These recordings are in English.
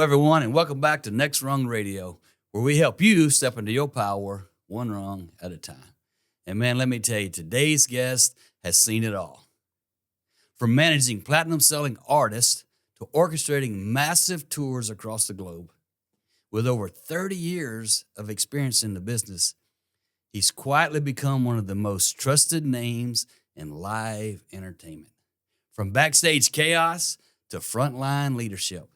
everyone, and welcome back to Next Rung Radio, where we help you step into your power one rung at a time. And man, let me tell you, today's guest has seen it all. From managing platinum-selling artists to orchestrating massive tours across the globe. With over 30 years of experience in the business, he's quietly become one of the most trusted names in live entertainment. From backstage chaos to frontline leadership,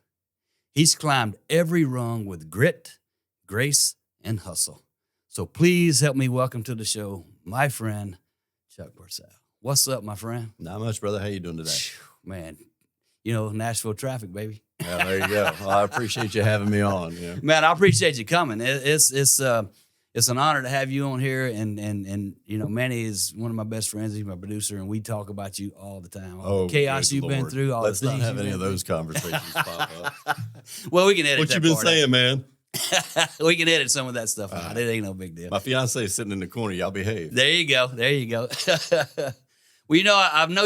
he's climbed every rung with grit, grace, and hustle. So please help me welcome to the show my friend, Chuck Pursel. What's up, my friend? Not much, brother. How you doing today? Man, you know, Nashville traffic, baby. Yeah, there you go. Well, I appreciate you having me on. You know? Man, I appreciate you coming. It's an honor to have you on here, and you know, Manny is one of my best friends. He's my producer, and we talk about you all the time. All the chaos you've been through. All Let's the not things have any of those conversations pop up. Well, we can edit What that you been part saying, out. man? We can edit some of that stuff out. It ain't no big deal. My fiance is sitting in the corner. Y'all behave. There you go. There you go. Well, you know, I know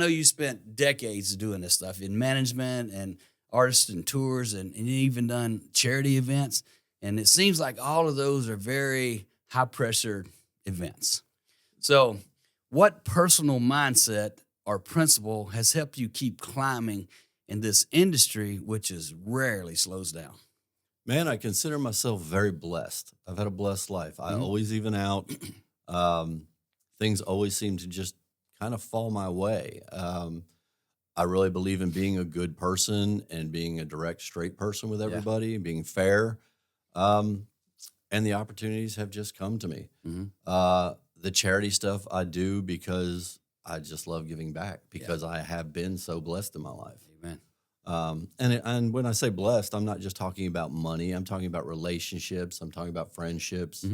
you spent decades doing this stuff in management and artists and tours, and you even done charity events. And it seems like all of those are very high pressure events. So what personal mindset or principle has helped you keep climbing in this industry, which is rarely slows down? Man, I consider myself very blessed. I've had a blessed life. I always even out. Things always seem to just kind of fall my way. I really believe in being a good person and being a direct, straight person with everybody, being fair. And the opportunities have just come to me. The charity stuff I do because I just love giving back because I have been so blessed in my life. Amen. And when I say blessed, I'm not just talking about money. I'm talking about relationships. I'm talking about friendships.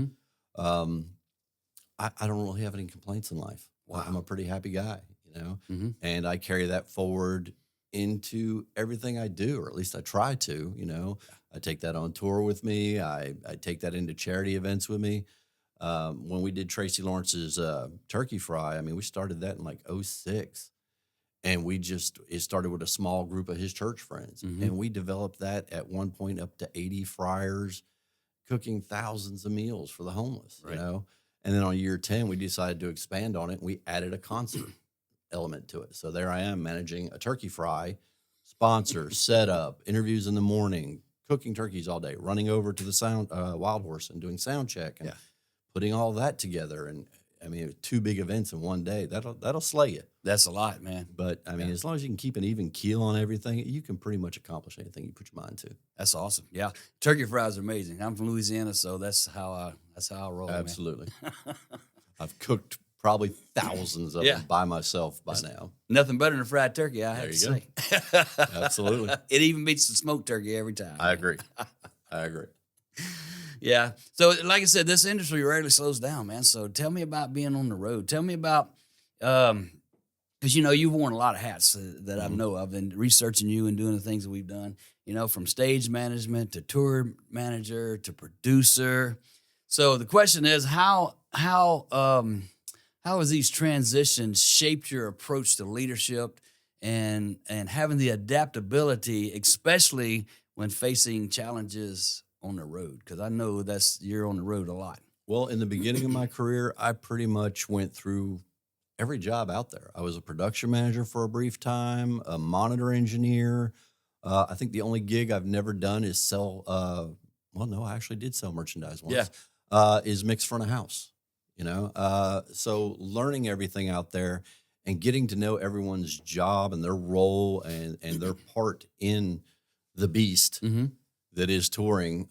I don't really have any complaints in life. Wow. I'm a pretty happy guy, you know, Mhm. and I carry that forward into everything I do, or at least I try to, you know. I take that on tour with me. I take that into charity events with me. When we did Tracy Lawrence's turkey fry, I mean, we started that in like '06. And it started with a small group of his church friends. And we developed that at one point up to 80 fryers, cooking thousands of meals for the homeless, you know? And then on year 10, we decided to expand on it. And we added a concert element to it. So there I am managing a turkey fry, sponsor, setup, interviews in the morning, cooking turkeys all day, running over to the Wild Horse and doing sound check and putting all that together. And I mean, 2 big events in one day, that'll slay you. That's a lot, man. But I mean, as long as you can keep an even keel on everything, you can pretty much accomplish anything you put your mind to. That's awesome. Yeah, turkey fries are amazing. I'm from Louisiana, so that's how I roll. Absolutely. I've cooked probably thousands of them by myself by now. Nothing better than a fried turkey, I have to say. Absolutely. It even beats the smoked turkey every time. I agree. Yeah. So, like I said, this industry rarely slows down, man. So, tell me about being on the road. Tell me about, because you know you've worn a lot of hats that I know of, and researching you and doing the things that we've done. You know, from stage management to tour manager to producer. So the question is, how has these transitions shaped your approach to leadership and having the adaptability, especially when facing challenges on the road? Because I know you're on the road a lot. Well, in the beginning of my career, I pretty much went through every job out there. I was a production manager for a brief time, a monitor engineer. I think the only gig I've never done is sell. Well, no, I actually did sell merchandise once. Is mix front of house. You know, so learning everything out there and getting to know everyone's job and their role and their part in the beast that is touring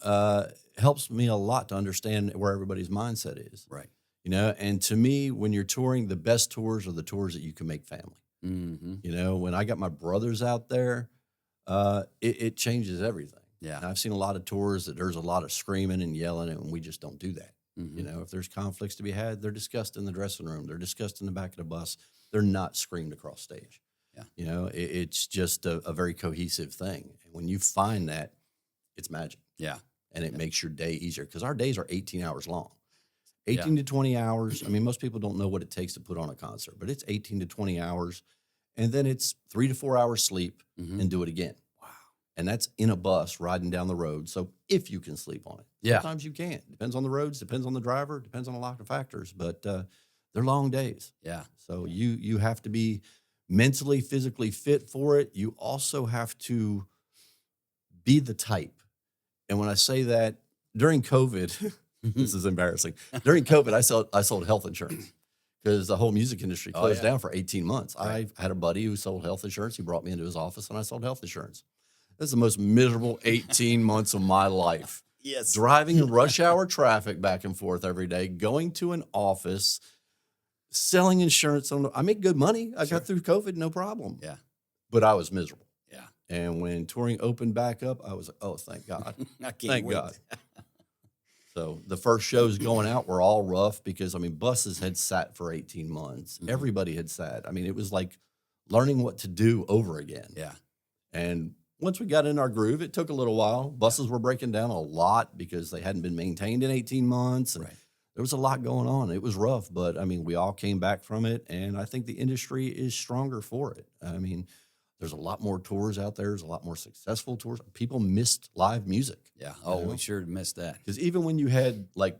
helps me a lot to understand where everybody's mindset is. Right. You know, and to me, when you're touring, the best tours are the tours that you can make family. You know, when I got my brothers out there, it changes everything. Yeah. And I've seen a lot of tours that there's a lot of screaming and yelling, and we just don't do that. You know, if there's conflicts to be had, they're discussed in the dressing room. They're discussed in the back of the bus. They're not screamed across stage. Yeah. You know, it's just a very cohesive thing. And when you find that, it's magic. Yeah. And it makes your day easier because our days are 18 hours long. 18 to 20 hours. I mean, most people don't know what it takes to put on a concert, but it's 18 to 20 hours. And then it's 3 to 4 hours sleep and do it again. Wow. And that's in a bus riding down the road. So if you can sleep on it, Yeah. sometimes you can't. Depends on the roads, depends on the driver, depends on a lot of factors. But they're long days. Yeah. So you have to be mentally, physically fit for it. You also have to be the type. And when I say that, during COVID, this is embarrassing. During COVID, I sold health insurance because the whole music industry closed down for 18 months. Right. I had a buddy who sold health insurance. He brought me into his office, and I sold health insurance. That's the most miserable 18 months of my life. Yes. Driving in rush hour traffic back and forth every day, going to an office, selling insurance. I make good money. I got through COVID, no problem. Yeah. But I was miserable. Yeah. And when touring opened back up, I was like, oh, thank God. I can't Thank wait. God. So the first shows going out were all rough because, I mean, buses had sat for 18 months. Mhm. Everybody had sat. I mean, it was like learning what to do over again. Yeah. And once we got in our groove, it took a little while. Buses were breaking down a lot because they hadn't been maintained in 18 months. And Right. there was a lot going on. It was rough, but I mean, we all came back from it. And I think the industry is stronger for it. I mean, there's a lot more tours out there. There's a lot more successful tours. People missed live music. Yeah. Oh, You know? we sure missed that. Because even when you had like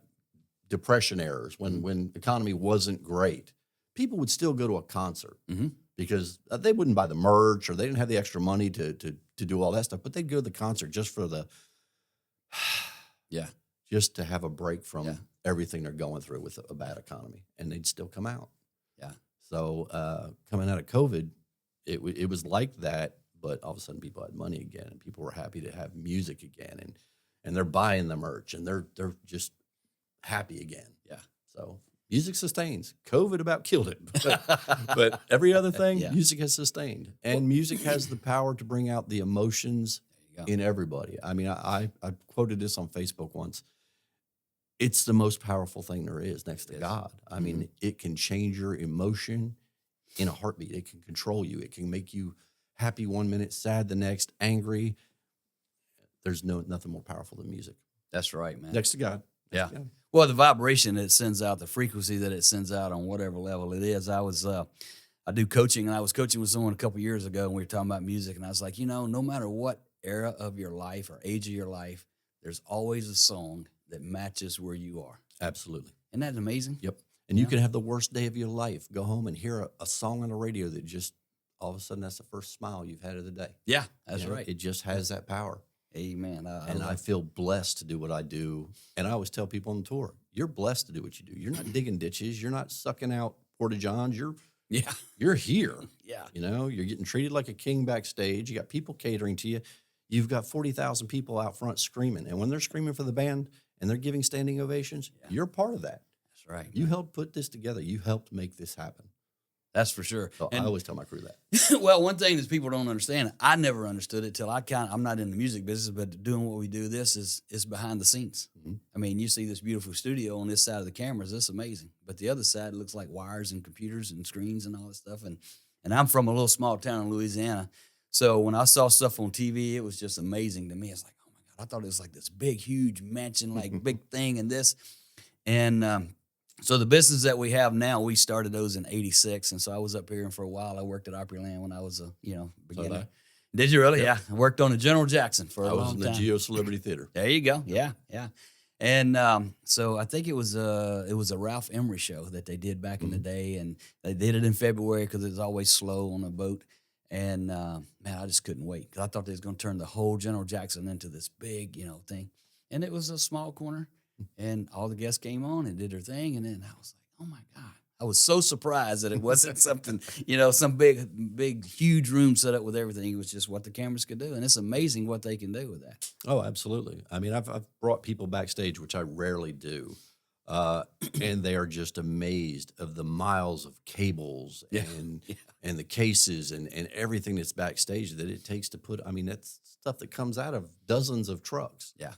depression eras, when the economy wasn't great, people would still go to a concert Mhm. because they wouldn't buy the merch or they didn't have the extra money to do all that stuff. But they'd go to the concert just for the Yeah. just to have a break from Yeah. everything they're going through with a bad economy, and they'd still come out. Yeah. So coming out of COVID, it was like that, but all of a sudden people had money again, and people were happy to have music again, and they're buying the merch, and they're just happy again. Yeah. So music sustains. COVID about killed it, but every other thing, Yeah. music has sustained, and music has the power to bring out the emotions There you go. in everybody. I mean, I quoted this on Facebook once. It's the most powerful thing there is next to It is. God. I mean, it can change your emotion in a heartbeat. It can control you. It can make you happy one minute, sad the next, angry. There's nothing more powerful than music. That's right, man. Next to God. Next Yeah. to God. Well, the vibration it sends out, the frequency that it sends out on whatever level it is. I do coaching, and I was coaching with someone a couple years ago, and we were talking about music, and I was like, no matter what era of your life or age of your life, there's always a song that matches where you are. Absolutely. Isn't that amazing? Yep. And you Yeah. can have the worst day of your life. Go home and hear a song on the radio that just all of a sudden that's the first smile you've had of the day. Yeah, that's You know, right. It just has that power. Amen. And I feel blessed to do what I do. And I always tell people on the tour, you're blessed to do what you do. You're not digging ditches. You're not sucking out porta johns. yeah, You're here. yeah, You know, you're getting treated like a king backstage. You got people catering to you. You've got 40,000 people out front screaming. And when they're screaming for the band and they're giving standing ovations, Yeah. you're part of that. that's right. You helped put this together. You helped make this happen. That's for sure. So I And always tell my crew that. well, one thing that people don't understand, I never understood it till I'm not in the music business, but doing what we do, this is behind the scenes. Mhm. I mean, you see this beautiful studio on this side of the cameras, that's amazing. But the other side looks like wires and computers and screens and all this stuff. And I'm from a little small town in Louisiana. So when I saw stuff on TV, it was just amazing to me. It's like, oh my God, I thought it was like this big, huge mansion, like big thing and this. And so the business that we have now, we started those in '86, and so I was up here for a while. I worked at Opryland when I was a beginner. Did you really? Yep. Yeah, I worked on the General Jackson for a I was long in the time. Geo Celebrity Theater. There you go. Yeah, yeah. And so I think it was a Ralph Emery show that they did back in the day, and they did it in February because it was always slow on a boat. And man, I just couldn't wait because I thought they was going to turn the whole General Jackson into this big, thing. And it was a small corner, and all the guests came on and did their thing, and then I was like, oh my God. I was so surprised that it wasn't something, some big, huge room set up with everything. It was just what the cameras could do. And it's amazing what they can do with that. Oh, absolutely. I mean, I've brought people backstage, which I rarely do, and they are just amazed of the miles of cables Yeah. and the cases and everything that's backstage that it takes to put. I mean, that's stuff that comes out of dozens of trucks. Yeah.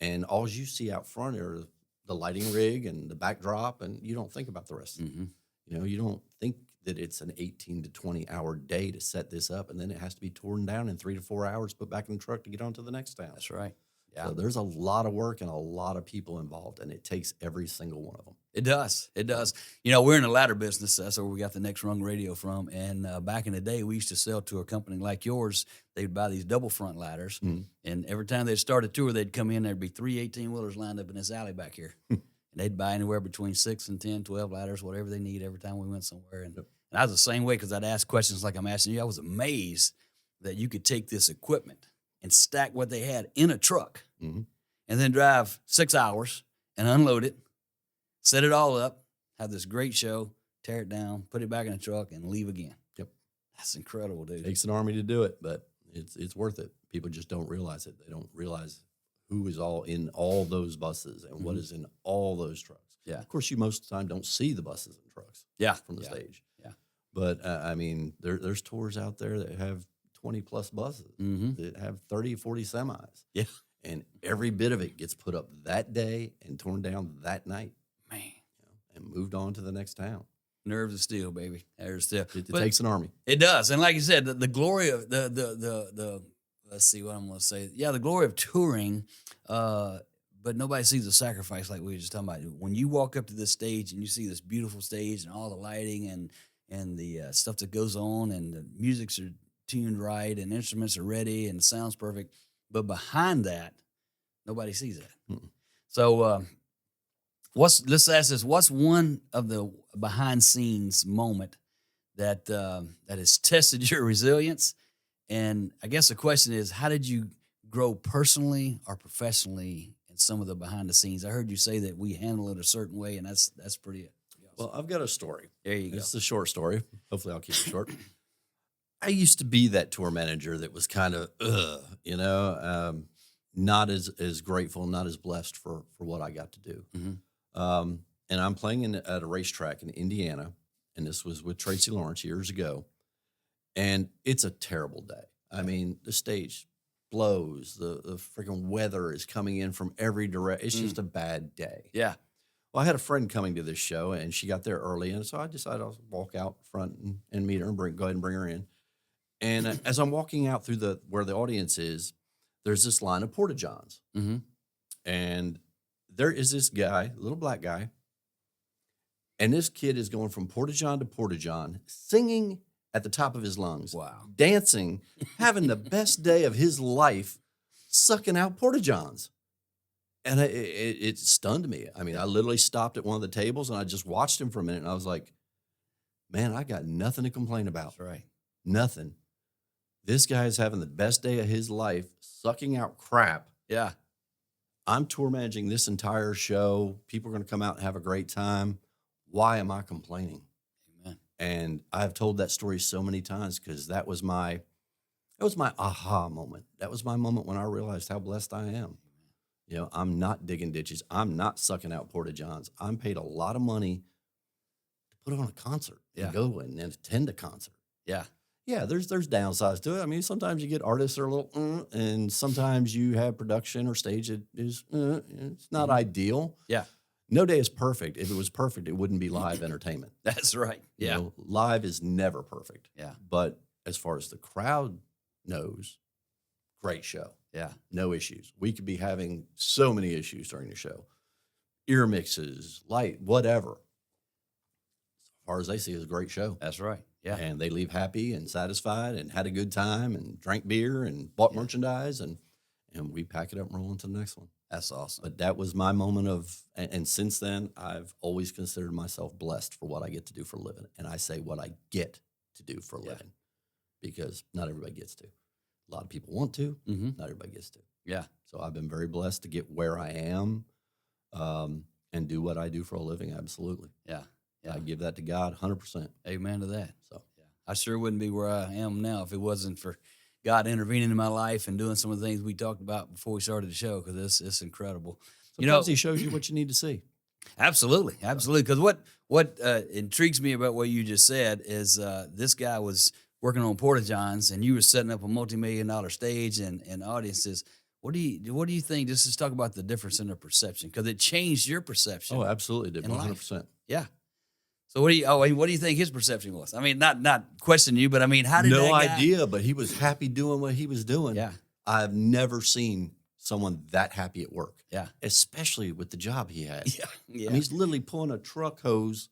And all you see out front are the lighting rig and the backdrop, and you don't think about the rest. Mm-hmm. You don't think that it's an 18 to 20 hour day to set this up, and then it has to be torn down in 3 to 4 hours, put back in the truck to get on to the next town. That's right. Yeah. So there's a lot of work and a lot of people involved, and it takes every single one of them. It does. It does. You know, we're in the ladder business. That's where we got the Next Rung Radio from. And back in the day, we used to sell to a company like yours. They'd buy these double front ladders. And every time they'd start a tour, they'd come in. There'd be 3 18-wheelers lined up in this alley back here. And they'd buy anywhere between 6 and 10, 12 ladders, whatever they need every time we went somewhere. And I was the same way because I'd ask questions like I'm asking you. I was amazed that you could take this equipment and stack what they had in a truck and then drive 6 hours and unload it, set it all up, have this great show, tear it down, put it back in the truck, and leave again. Yep. That's incredible, dude. It takes an army to do it, but it's worth it. People just don't realize it. They don't realize who is all in all those buses and what is in all those trucks. Yeah. Of course, you most of the time don't see the buses and trucks from the stage. Yeah. But, I mean, there's tours out there that have 20-plus buses, that have 30, 40 semis. Yeah. And every bit of it gets put up that day and torn down that night. Man. And moved on to the next town. Nerves of steel, baby. Nerves of steel. It takes an army. It does. And like you said, the glory of the let's see what I'm going to say. Yeah, the glory of touring, but nobody sees the sacrifice like we were just talking about. When you walk up to this stage and you see this beautiful stage and all the lighting and the stuff that goes on and the music's are tuned right and instruments are ready and sounds perfect, but behind that, nobody sees that. So let's ask this: what's one of the behind scenes moment that that has tested your resilience? And I guess the question is, how did you grow personally or professionally in some of the behind the scenes? I heard you say that we handle it a certain way, and that's pretty awesome. Well, I've got a story. There you go. It's a short story. Hopefully, I'll keep it short. I used to be that tour manager that was kind of, not as grateful, not as blessed for what I got to do. And I'm playing at a racetrack in Indiana, and this was with Tracy Lawrence years ago. And it's a terrible day. I mean, the stage blows. The freaking weather is coming in from every direction. It's just a bad day. Yeah. Well, I had a friend coming to this show, and she got there early, and so I decided I'll walk out front and meet her and go ahead and bring her in. And as I'm walking out through where the audience is, there's this line of porta-johns. And there is this guy, little black guy, and this kid is going from porta-john to porta-john, singing at the top of his lungs. Wow. Dancing, having the best day of his life, sucking out porta-johns. And it stunned me. I mean, I literally stopped at one of the tables, and I just watched him for a minute, and I was like, man, I got nothing to complain about. That's right. Nothing. This guy is having the best day of his life, sucking out crap. Yeah. I'm tour managing this entire show. People are going to come out and have a great time. Why am I complaining? Amen. And I've told that story so many times because that was my aha moment. That was my moment when I realized how blessed I am. You know, I'm not digging ditches. I'm not sucking out porta-johns. I'm paid a lot of money to put on a concert and go and attend a concert. Yeah. Yeah, there's downsides to it. I mean, sometimes you get artists that are a little, and sometimes you have production or stage that is, it's not ideal. Yeah. No day is perfect. If it was perfect, it wouldn't be live entertainment. That's right. Yeah. You know, live is never perfect. Yeah. But as far as the crowd knows, great show. Yeah. No issues. We could be having so many issues during the show. Ear mixes, light, whatever. As far as they see, it's a great show. That's right. Yeah. And they leave happy and satisfied and had a good time and drank beer and bought merchandise and we pack it up and roll into the next one. That's awesome. But that was my moment of, and since then, I've always considered myself blessed for what I get to do for a living. And I say what I get to do for a living because not everybody gets to. A lot of people want to, not everybody gets to. Yeah. So I've been very blessed to get where I am and do what I do for a living. Absolutely. Yeah. I give that to God 100%. Amen to that. So I sure wouldn't be where I am now if it wasn't for God intervening in my life and doing some of the things we talked about before we started the show, because it's incredible. Sometimes he shows you what you need to see. Absolutely. Because what intrigues me about what you just said is this guy was working on porta-johns and you were setting up a multi-million-dollar stage and audiences. What do you think? Just to talk about the difference in their perception, because it changed your perception. Oh, absolutely, did 100%. Yeah. So what do you think his perception was? I mean, not questioning you, but I mean, how did no that guy... idea, but he was happy doing what he was doing. Yeah. I've never seen someone that happy at work. Yeah. Especially with the job he had. Yeah. Yeah. I mean, he's literally pulling a hose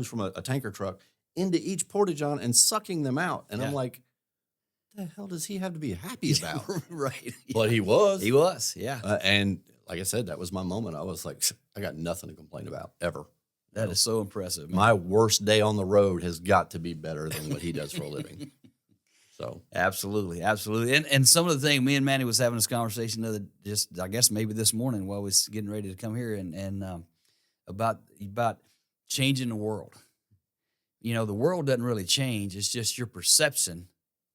from a tanker truck into each porta-john and sucking them out. And I'm Yeah. like, the hell does he have to be happy about? Right. But he was. He was. Yeah. And like I said, that was my moment. I was like, I got nothing to complain about ever. That is so impressive, man. My worst day on the road has got to be better than what he does for a living. So Absolutely, absolutely. And some of the thing, me and Manny was having this conversation I guess maybe this morning while we was getting ready to come here and about changing the world. You know, the world doesn't really change. It's just your perception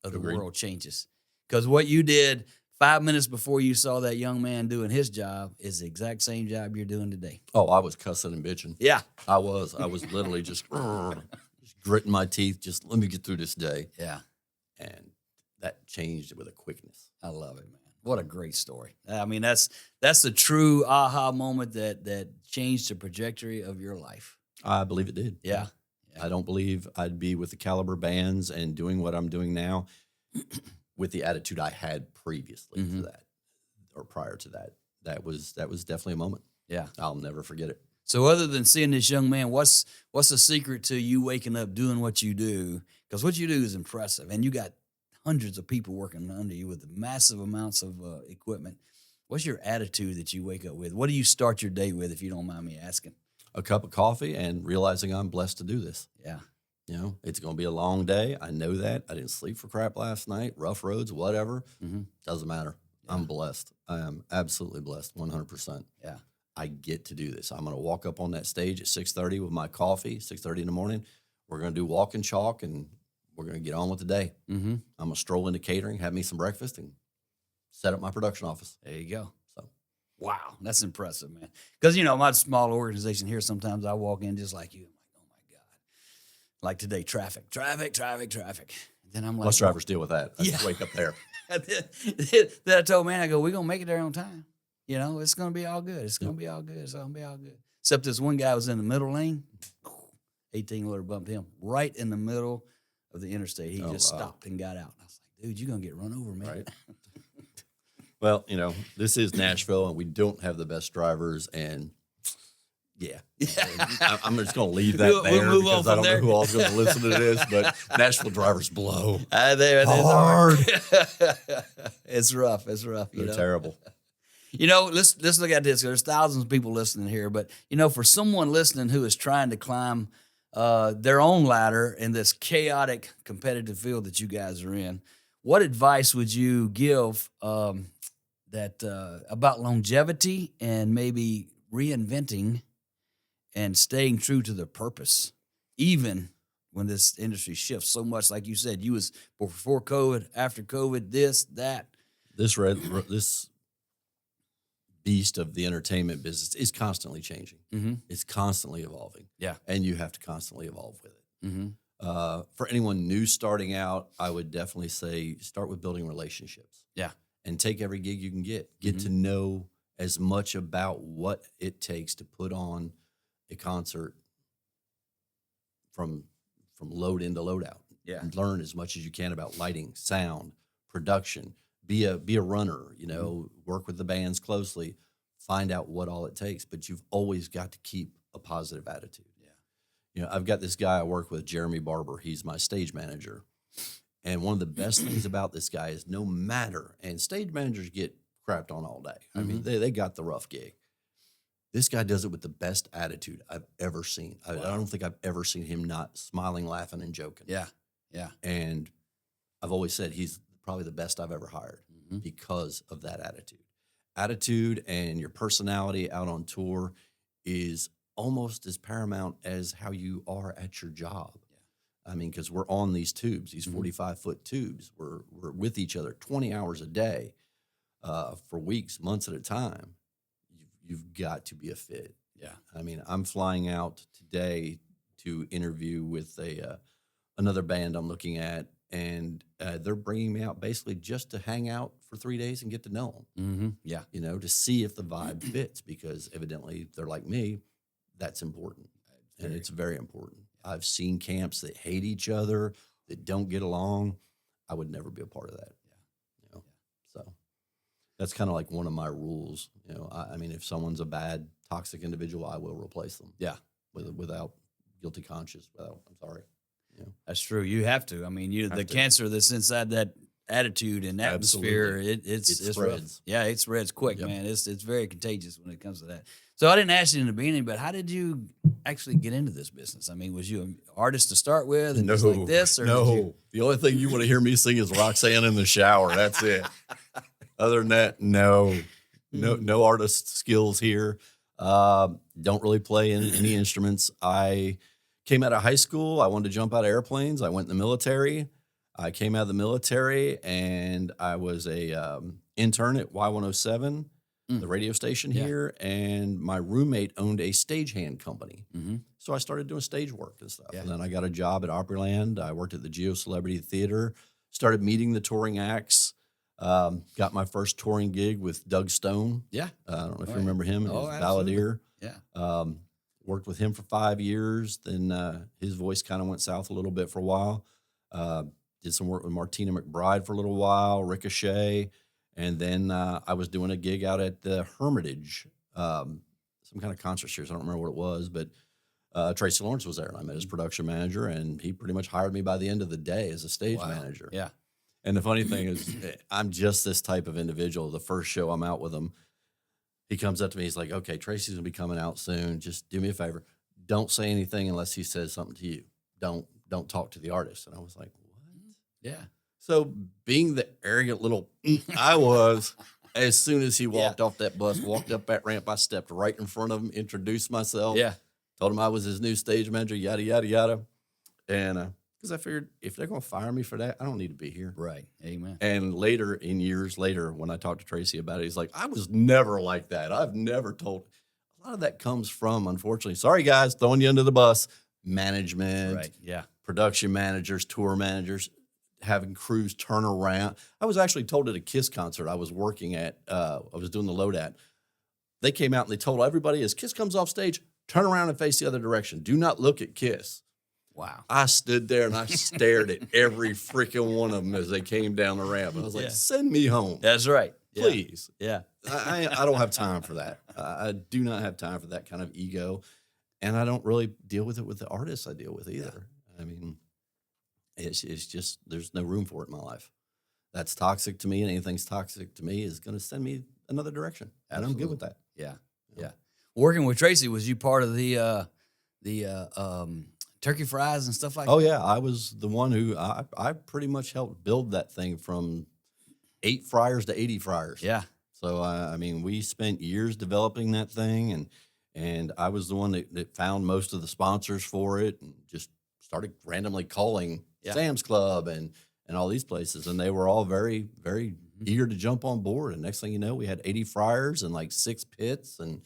of the Agreed. world changes. Because what you did 5 minutes before you saw that young man doing his job is the exact same job you're doing today. Oh, I was cussing and bitching. Yeah. I was literally just gritting my teeth. Just let me get through this day. Yeah. And that changed with a quickness. I love it, man. What a great story. I mean, that's the true aha moment that changed the trajectory of your life. I believe it did. Yeah. I don't believe I'd be with the caliber bands and doing what I'm doing now with the attitude I had previously to that or prior to that. That was definitely a moment. Yeah. I'll never forget it. So other than seeing this young man, what's the secret to you waking up doing what you do? Because what you do is impressive, and you got hundreds of people working under you with massive amounts of equipment. What's your attitude that you wake up with? What do you start your day with, if you don't mind me asking? A cup of coffee and realizing I'm blessed to do this. Yeah. You know, it's going to be a long day. I know that. I didn't sleep for crap last night, rough roads, whatever. Doesn't matter. Yeah. I'm blessed. I am absolutely blessed, 100%. Yeah. I get to do this. I'm going to walk up on that stage at 6:30 with my coffee, 6:30 in the morning. We're going to do walk and chalk, and we're going to get on with the day. I'm going to stroll into catering, have me some breakfast, and set up my production office. There you go. So, wow, that's impressive, man. Because, you know, my small organization here, sometimes I walk in just like you. I'm like, oh, my God. Like today, traffic. Then I'm like, most drivers deal with that. I just wake up there. Then I told man, I go, we're going to make it there on time. You know, it's going to be all good. It's going to be all good. It's going to be all good. Except this one guy was in the middle lane. 18-wheeler bumped him right in the middle of the interstate. He just stopped and got out. I was like, dude, you're going to get run over, man. Right. Well, you know, this is Nashville, and we don't have the best drivers. And, yeah, I'm just going to leave that We'll there move because on I don't from know there. who all's going to listen to this, but Nashville drivers blow. Hard. It's rough. They're terrible. You know, let's look at this. There's thousands of people listening here, but, you know, for someone listening who is trying to climb their own ladder in this chaotic competitive field that you guys are in, what advice would you give about longevity and maybe reinventing and staying true to the purpose, even when this industry shifts so much? Like you said, you was before COVID, after COVID, this, that. This beast of the entertainment business is constantly changing. It's constantly evolving. Yeah. And you have to constantly evolve with it. Mm-hmm. For anyone new starting out, I would definitely say start with building relationships. Yeah. And take every gig you can get. Get to know as much about what it takes to put on a concert from load in to load out. Yeah. And learn as much as you can about lighting, sound, production. Be a runner, you know, work with the bands closely, find out what all it takes, but you've always got to keep a positive attitude. Yeah. You know, I've got this guy I work with, Jeremy Barber. He's my stage manager. And one of the best things about this guy is no matter, and stage managers get crapped on all day. I mean, they got the rough gig. This guy does it with the best attitude I've ever seen. I don't think I've ever seen him not smiling, laughing, and joking. Yeah. Yeah. And I've always said he's probably the best I've ever hired because of that attitude. Attitude and your personality out on tour is almost as paramount as how you are at your job. Yeah. I mean, because we're on these tubes, these 45-foot tubes. We're with each other 20 hours a day for weeks, months at a time. You've got to be a fit. Yeah. I mean, I'm flying out today to interview with another band I'm looking at, and they're bringing me out basically just to hang out for 3 days and get to know them. Yeah. You know, to see if the vibe fits, because evidently they're like me. That's important. And it's very important. I've seen camps that hate each other, that don't get along. I would never be a part of that. Yeah. You know, so That's kind of like one of my rules. You know, I mean, if someone's a bad, toxic individual, I will replace them. Yeah. Without guilty conscience. I'm sorry. You know, That's true. You have to. I mean, the cancer that's inside that attitude and atmosphere, it's rough. spreads. Yeah, it spreads quick, Yep. man. It's very contagious when it comes to that. So I didn't ask you in the beginning, but how did you actually get into this business? I mean, was you an artist to start with and just like this? Or did you- The only thing you want to hear me sing is Roxanne in the shower. That's it. Other than that, no artist skills here. Don't really play any instruments. I came out of high school. I wanted to jump out of airplanes. I went in the military. I came out of the military and I was a intern at Y107, the radio station here. And my roommate owned a stagehand company. Mm-hmm. So I started doing stage work and stuff. Yeah. And then I got a job at Opryland. I worked at the Geo Celebrity Theater, started meeting the touring acts. Got my first touring gig with Doug Stone. Yeah. I don't know if you remember him. Oh, His absolutely. balladeer. Yeah. Worked with him for 5 years. Then his voice kind of went south a little bit for a while. Did some work with Martina McBride for a little while, Ricochet. And then I was doing a gig out at the Hermitage, some kind of concert series. I don't remember what it was, but Tracy Lawrence was there. And I met his production manager, and he pretty much hired me by the end of the day as a stage manager. Yeah. And the funny thing is, I'm just this type of individual. The first show I'm out with him, he comes up to me. He's like, okay, Tracy's going to be coming out soon. Just do me a favor. Don't say anything unless he says something to you. Don't talk to the artist. And I was like, what? Yeah. So being the arrogant little I was, as soon as he walked off that bus, walked up that ramp, I stepped right in front of him, introduced myself. Yeah. Told him I was his new stage manager, yada, yada, yada. And because I figured if they're going to fire me for that, I don't need to be here. Right. Amen. And later, years later, when I talked to Tracy about it, he's like, I was never like that. I've never told. A lot of that comes from, unfortunately, sorry guys, throwing you under the bus, management, Right. Yeah. production managers, tour managers, having crews turn around. I was actually told at a KISS concert I was working at, I was doing the load at. They came out and they told everybody as KISS comes off stage, turn around and face the other direction. Do not look at KISS. Wow. I stood there and I stared at every freaking one of them as they came down the ramp. And I was like, send me home. That's right. Yeah. Please. Yeah. I don't have time for that. I do not have time for that kind of ego. And I don't really deal with it with the artists I deal with either. I mean, it's just, there's no room for it in my life. That's toxic to me, and anything's toxic to me is going to send me another direction. And I'm good with that. Yeah. Yeah. Working with Tracy, was you part of the turkey fries and stuff like that? Oh, yeah. I was the one who, I pretty much helped build that thing from 8 fryers to 80 fryers. Yeah. So, I mean, we spent years developing that thing, and I was the one that found most of the sponsors for it and just started randomly calling Sam's Club and all these places. And they were all very, very eager to jump on board. And next thing you know, we had 80 fryers and like 6 pits, and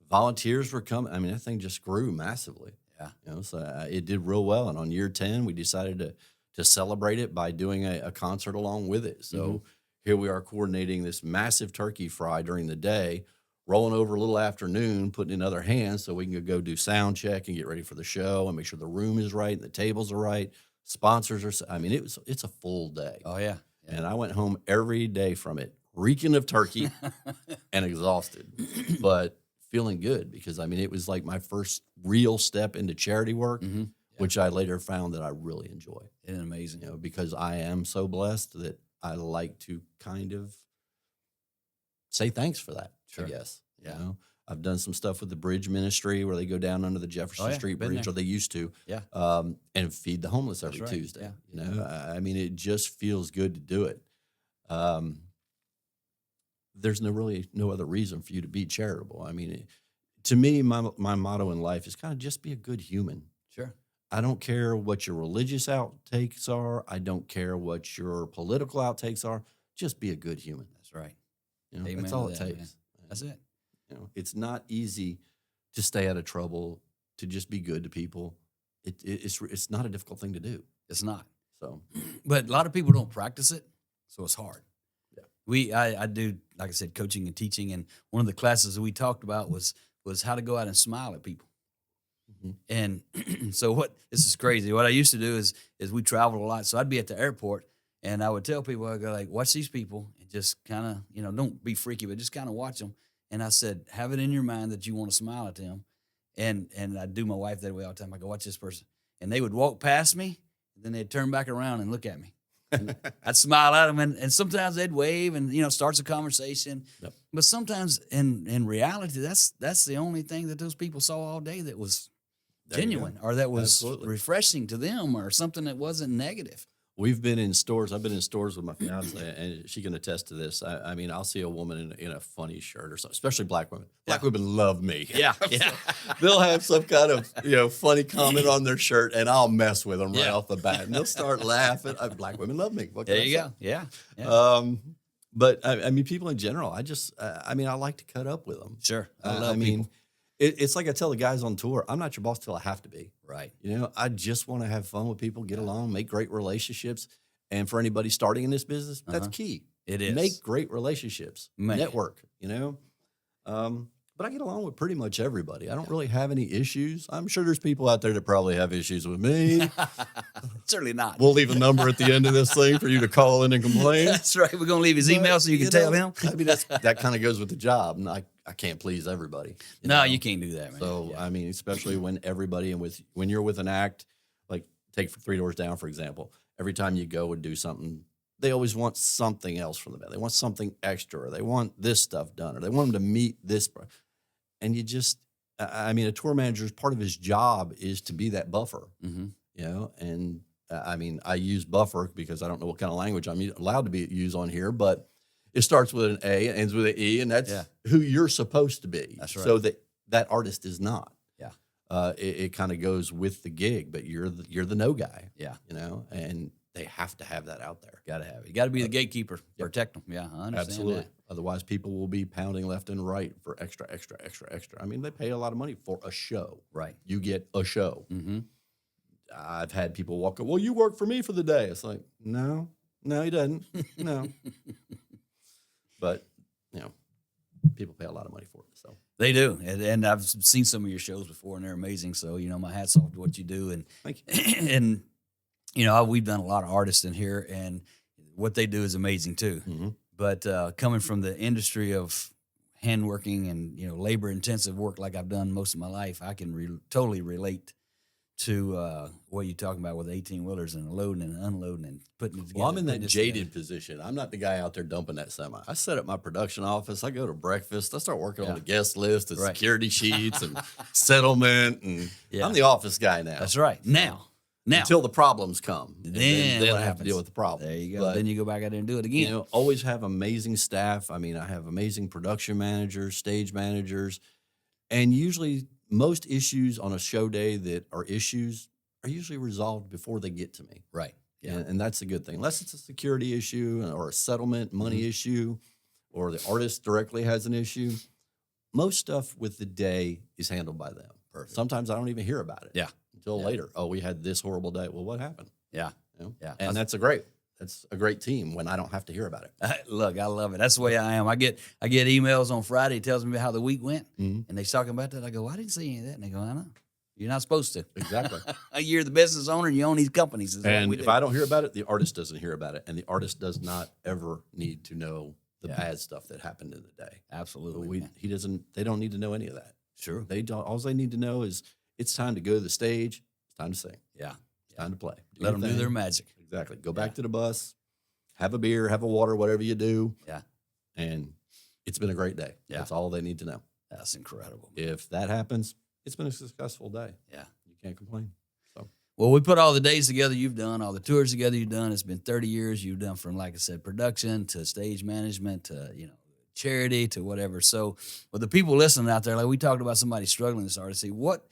volunteers were coming. I mean, that thing just grew massively. Yeah. You know, so it did real well. And on year 10, we decided to celebrate it by doing a concert along with it. So here we are coordinating this massive turkey fry during the day, rolling over a little afternoon, putting in other hands so we can go do sound check and get ready for the show and make sure the room is right and the tables are right. Sponsors are, I mean, it's a full day. Oh, yeah. And I went home every day from it, reeking of turkey and exhausted, but feeling good because, I mean, it was like my first real step into charity work, which I later found that I really enjoy. It's amazing. You know, because I am so blessed that I like to kind of say thanks for that, I guess. Yeah. You know? I've done some stuff with the bridge ministry where they go down under the Jefferson Street Bridge, or they used to, and feed the homeless every Tuesday. Yeah. You know, I mean, it just feels good to do it. There's no other reason for you to be charitable. I mean, to me, my motto in life is kind of just be a good human. Sure. I don't care what your religious outtakes are. I don't care what your political outtakes are. Just be a good human. That's right. You know, Amen that's all to it that, takes. man. That's it. You know, it's not easy to stay out of trouble, to just be good to people. It's not a difficult thing to do. It's not. So, but a lot of people don't practice it, so it's hard. Yeah. I do, like I said, coaching and teaching, and one of the classes that we talked about was how to go out and smile at people. And so this is crazy. What I used to do is we traveled a lot, so I'd be at the airport and I would tell people, I go like, watch these people and just kind of, don't be freaky, but just kind of watch them. And I said, have it in your mind that you want to smile at them. And I do my wife that way all the time. I go, watch this person. And they would walk past me, and then they'd turn back around and look at me. And I'd smile at them, and sometimes they'd wave and, starts a conversation. Yep. But sometimes in reality, that's the only thing that those people saw all day that was genuine or that was Absolutely. refreshing to them or something that wasn't negative. We've been in stores. I've been in stores with my fiance, and she can attest to this. I mean, I'll see a woman in a funny shirt or something, especially black women. Black women love me. Yeah. They'll have some kind of funny comment on their shirt, and I'll mess with them right off the bat, and they'll start laughing. Black women love me. What can There I you say? go. Yeah. But I mean, people in general. I like to cut up with them. Sure. I love mean, people. it's like I tell the guys on tour, I'm not your boss till I have to be. Right. I just want to have fun with people, get along, make great relationships. And for anybody starting in this business, that's key. It is. Make great relationships, Man. network, But I get along with pretty much everybody. I don't really have any issues. I'm sure there's people out there that probably have issues with me. Certainly not. We'll leave a number at the end of this thing for you to call in and complain. That's right. We're going to leave his email so you can tell him. I mean, that kind of goes with the job. And I can't please everybody. No, you can't do that, man. So, I mean, especially when everybody when you're with an act, like take Three Doors Down, for example, every time you go and do something, they always want something else from the band. They want something extra, or they want this stuff done, or they want them to meet this. And you just, I mean, a tour manager's part of his job is to be that buffer, and I mean, I use buffer because I don't know what kind of language I'm allowed to use on here, but it starts with an A and ends with an E, and that's who you're supposed to be. That's right. So that artist is not. Yeah. It kind of goes with the gig, but you're the no guy. Yeah. And they have to have that out there. Got to have it. You got to be the gatekeeper. Protect them. Yeah, I understand Absolutely. that. Otherwise, people will be pounding left and right for extra. I mean, they pay a lot of money for a show. Right. You get a show. Mm-hmm. I've had people walk up, well, you work for me for the day. It's like, no, he doesn't. No. But, people pay a lot of money for it. So They do. And I've seen some of your shows before, and they're amazing. So, my hat's off to what you do. And, thank you. and we've done a lot of artists in here, and what they do is amazing too. Mm-hmm. But coming from the industry of handworking and, labor-intensive work like I've done most of my life, I can totally relate to what you're talking about with 18-wheelers and loading and unloading and putting it together. Well, I'm in that jaded position. I'm not the guy out there dumping that semi. I set up my production office. I go to breakfast. I start working on the guest list and security sheets and settlement. And I'm the office guy now. That's right. Now. Until the problems come. Then I what have happens? to deal with the problem. There you go. But, then you go back out there and do it again. Always have amazing staff. I mean, I have amazing production managers, stage managers, and usually most issues on a show day that are issues are usually resolved before they get to me. Right. Yeah. And that's a good thing. Unless it's a security issue or a settlement money issue, or the artist directly has an issue, most stuff with the day is handled by them. Perfect. Sometimes I don't even hear about it. Yeah. Until later. Oh, we had this horrible day. Well, what happened? Yeah. Yeah. And that's a great team when I don't have to hear about it. Look, I love it. That's the way I am. I get emails on Friday. It tells me how the week went, Mm-hmm. and they're talking about that. I go, well, I didn't see any of that. And they go, I know. You're not supposed to. Exactly. You're the business owner, and you own these companies. And if I don't hear about it, the artist doesn't hear about it. And the artist does not ever need to know the bad stuff that happened in the day. Absolutely. They don't need to know any of that. Sure. All they need to know is it's time to go to the stage. It's time to sing. Yeah. It's time to play. Let them do their magic. Exactly. Go back to the bus, have a beer, have a water, whatever you do. Yeah. And it's been a great day. Yeah. That's all they need to know. That's incredible. If that happens, it's been a successful day. Yeah. You can't complain. So, well, we put all the days together you've done, all the tours together you've done. It's been 30 years. You've done from, like I said, production to stage management to, charity to whatever. So, with the people listening out there, like we talked about somebody struggling this artist, what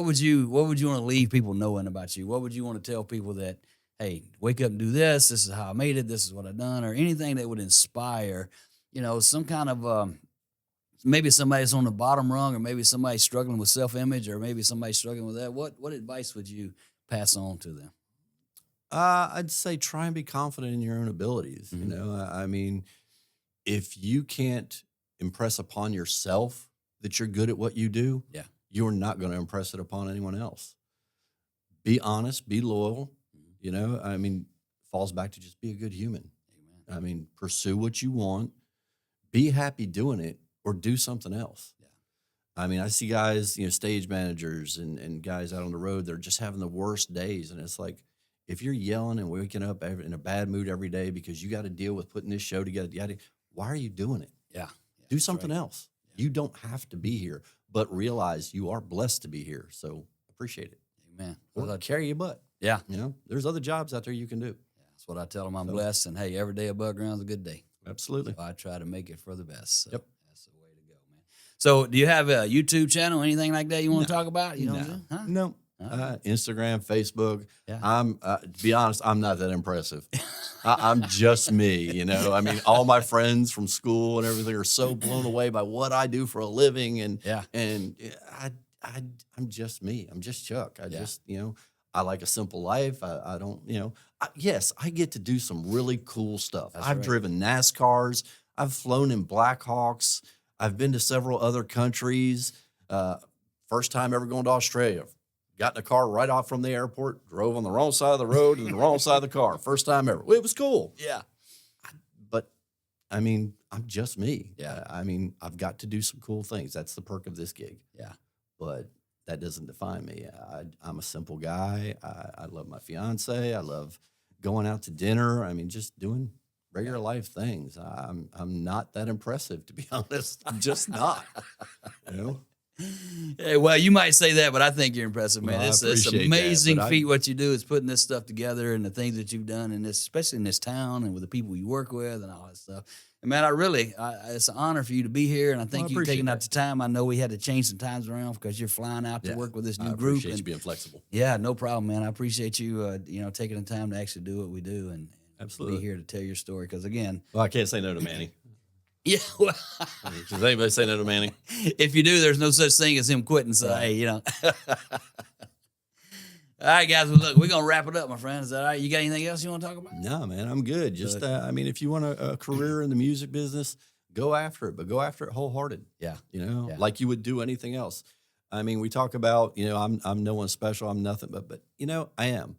would you want to leave people knowing about you? What would you want to tell people that, hey, wake up and do this. This is how I made it. This is what I've done, or anything that would inspire, some kind of, maybe somebody's on the bottom rung, or maybe somebody's struggling with self-image, or maybe somebody's struggling with that. What advice would you pass on to them? I'd say try and be confident in your own abilities. Mm-hmm. I mean, if you can't impress upon yourself that you're good at what you do, you're not going to impress it upon anyone else. Be honest, be loyal. I mean, falls back to just be a good human. Amen. I mean, pursue what you want, be happy doing it, or do something else. Yeah. I mean, I see guys, stage managers and guys out on the road, they're just having the worst days. And it's like, if you're yelling and waking up in a bad mood every day because you got to deal with putting this show together, why are you doing it? Yeah. Do something else. Yeah. You don't have to be here, but realize you are blessed to be here. So appreciate it. Amen. Or carry your butt. Yeah. There's other jobs out there you can do. That's what I tell them. I'm blessed, and hey, every day above ground's a good day. Absolutely. So I try to make it for the best. So Yep. That's the way to go, man. So do you have a YouTube channel, anything like that you want to talk about? You don't? Huh? No. Instagram, Facebook. Yeah. I'm, to be honest, I'm not that impressive. I'm just me, I mean, all my friends from school and everything are so blown away by what I do for a living. And I'm just me. I'm just Chuck. I just, I like a simple life. I don't, yes, I get to do some really cool stuff. I've driven NASCARs. I've flown in Blackhawks. I've been to several other countries. First time ever going to Australia. Got in a car right off from the airport, drove on the wrong side of the road and the wrong side of the car. First time ever. It was cool. Yeah. But, I mean, I'm just me. Yeah. I mean, I've got to do some cool things. That's the perk of this gig. Yeah. But that doesn't define me. I'm a simple guy. I love my fiance. I love going out to dinner. I mean, just doing regular life things. I'm not that impressive, to be honest. I'm just not. Hey, well, you might say that, but I think you're impressive, man. Well, It's amazing feat what you do is putting this stuff together and the things that you've done, and especially in this town and with the people you work with and all that stuff. And man, it's an honor for you to be here, and I thank you taking out the time. I know we had to change some times around because you're flying out to work with this new group. I appreciate you being flexible. Yeah, no problem, man. I appreciate you, taking the time to actually do what we do and absolutely be here to tell your story. Because again, well, I can't say no to Manny. Yeah, well, does anybody say no to Manny? If you do, there's no such thing as him quitting. So, hey, All right, guys. Well, look, we're going to wrap it up, my friend. Is that all right? You got anything else you want to talk about? No, man, I'm good. Just, I mean, if you want a career in the music business, go after it, but go after it wholehearted. Yeah. Like you would do anything else. I mean, we talk about, I'm no one special. I'm nothing, but I am.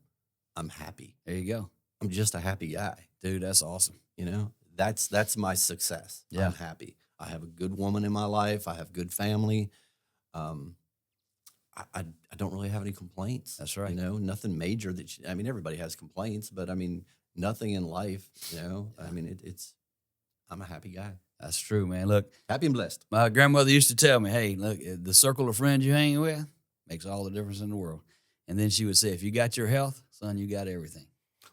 I'm happy. There you go. I'm just a happy guy. Dude, that's awesome. That's my success. Yeah. I'm happy. I have a good woman in my life. I have good family. I don't really have any complaints. That's right. Nothing major everybody has complaints, but I mean, nothing in life, I mean, I'm a happy guy. That's true, man. Look, happy and blessed. My grandmother used to tell me, hey, look, the circle of friends you hang with makes all the difference in the world. And then she would say, if you got your health, son, you got everything.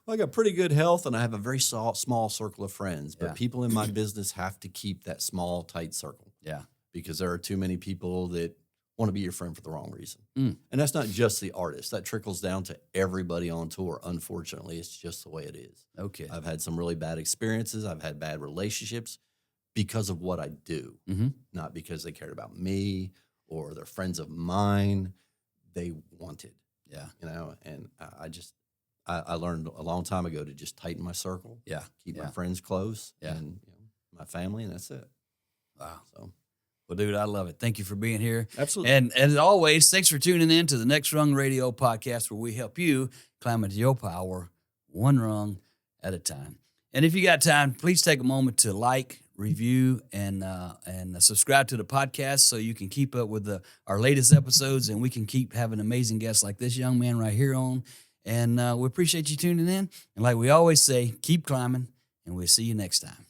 Well, I got pretty good health, and I have a very small circle of friends. But Yeah. people in my business have to keep that small, tight circle. Yeah. Because there are too many people that want to be your friend for the wrong reason. Mm. And that's not just the artist. That trickles down to everybody on tour. Unfortunately, it's just the way it is. Okay. I've had some really bad experiences. I've had bad relationships because of what I do, Mm-hmm. not because they cared about me or they're friends of mine. They wanted, Yeah. and I learned a long time ago to just tighten my circle. Yeah. Keep Yeah. my friends close Yeah. and my family, and that's it. Wow. So, Well, dude, I love it. Thank you for being here. absolutely. And as always, thanks for tuning in to the Next Rung Radio podcast, where we help you climb into your power one rung at a time. And if you got time, please take a moment to like, review, and subscribe to the podcast so you can keep up with our latest episodes, and we can keep having amazing guests like this young man right here on. And we appreciate you tuning in. And like we always say, keep climbing, and we'll see you next time.